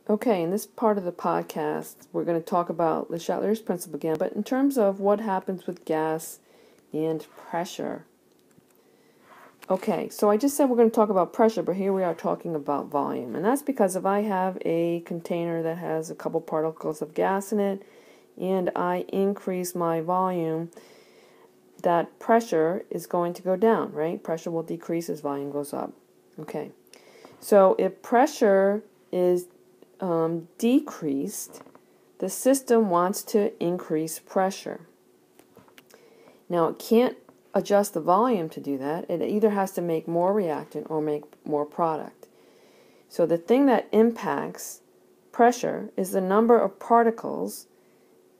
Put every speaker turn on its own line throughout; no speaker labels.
Okay, in this part of the podcast, we're going to talk about LeChatelier's principle again, but in terms of what happens with gas and pressure. Okay, so I just said we're going to talk about pressure, but here we are talking about volume. And that's because if I have a container that has a couple particles of gas in it, and I increase my volume, that pressure is going to go down, right? Pressure will decrease as volume goes up. Okay, so if pressure is decreased, the system wants to increase pressure. Now it can't adjust the volume to do that. It either has to make more reactant or make more product. So the thing that impacts pressure is the number of particles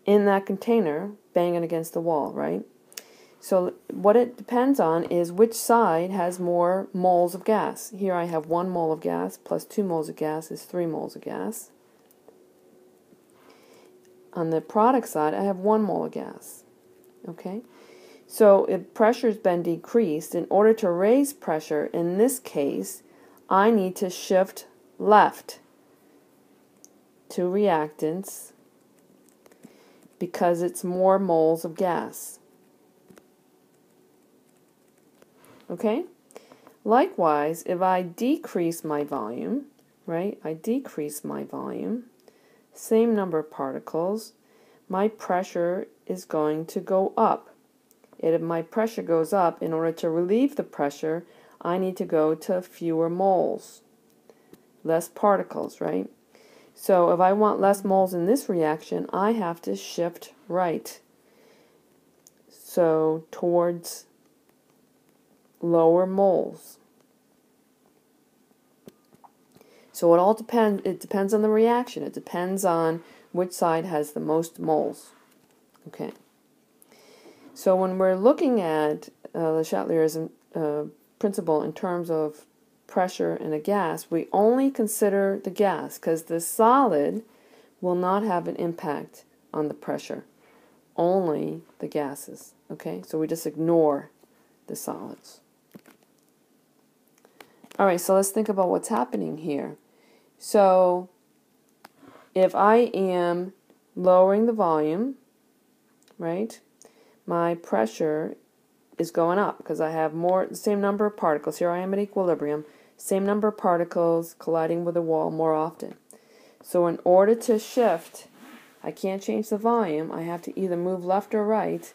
in that container banging against the wall, right? So what it depends on is which side has more moles of gas. Here I have 1 mole of gas plus 2 moles of gas is 3 moles of gas. On the product side, I have 1 mole of gas. Okay? So if pressure has been decreased, in order to raise pressure, in this case, I need to shift left to reactants because it's more moles of gas. Okay? Likewise, if I decrease my volume, right? I decrease my volume, same number of particles, my pressure is going to go up. If my pressure goes up, in order to relieve the pressure, I need to go to fewer moles, less particles, right? So if I want less moles in this reaction, I have to shift right. So towards lower moles. So it depends on the reaction. It depends on which side has the most moles. Okay. So when we're looking at LeChatelier's principle in terms of pressure and a gas, we only consider the gas because the solid will not have an impact on the pressure. Only the gases. Okay. So we just ignore the solids. All right, so let's think about what's happening here. So if I am lowering the volume, right, my pressure is going up because I have the same number of particles. Here I am at equilibrium, same number of particles colliding with the wall more often. So in order to shift, I can't change the volume. I have to either move left or right.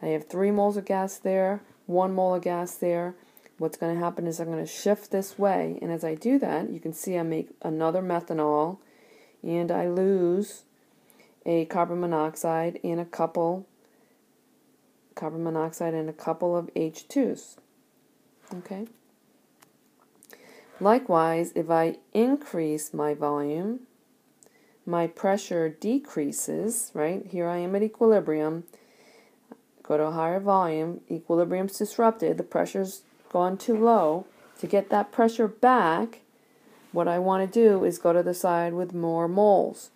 I have 3 moles of gas there, 1 mole of gas there. What's going to happen is I'm going to shift this way, and as I do that, you can see I make another methanol, and I lose a carbon monoxide and a couple of H2s. Okay. Likewise, if I increase my volume, my pressure decreases, right? Here I am at equilibrium. Go to a higher volume, equilibrium's disrupted, the pressure's gone too low. To get that pressure back, what I want to do is go to the side with more moles.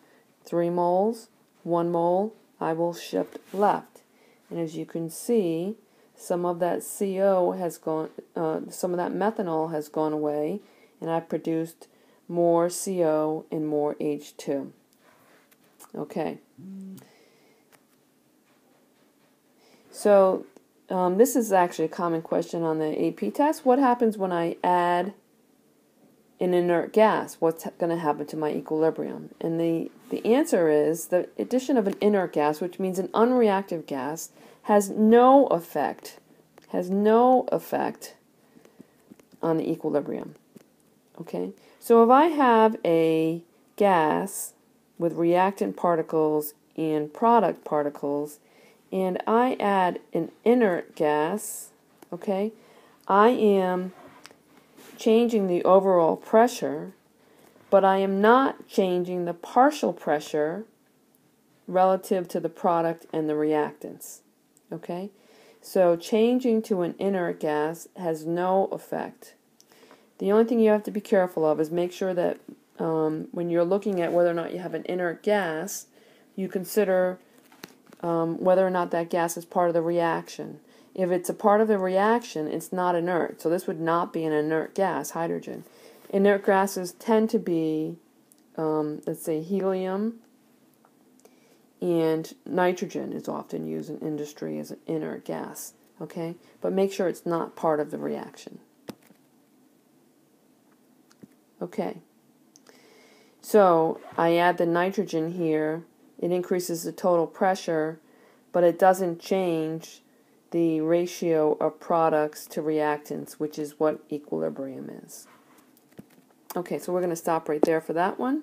3 moles, 1 mole, I will shift left. And as you can see, some of that CO has gone, some of that methanol has gone away, and I've produced more CO and more H2. Okay. So this is actually a common question on the AP test. What happens when I add an inert gas? What's going to happen to my equilibrium? And the answer is the addition of an inert gas, which means an unreactive gas, has no effect on the equilibrium. Okay? So if I have a gas with reactant particles and product particles, and I add an inert gas, okay, I am changing the overall pressure, but I am not changing the partial pressure relative to the product and the reactants. Okay? So changing to an inert gas has no effect. The only thing you have to be careful of is make sure that when you're looking at whether or not you have an inert gas, you consider whether or not that gas is part of the reaction. If it's a part of the reaction, it's not inert. So this would not be an inert gas, hydrogen. Inert gases tend to be let's say helium, and nitrogen is often used in industry as an inert gas. Okay, but make sure it's not part of the reaction. Okay, so I add the nitrogen here. It increases the total pressure, but it doesn't change the ratio of products to reactants, which is what equilibrium is. Okay, so we're going to stop right there for that one.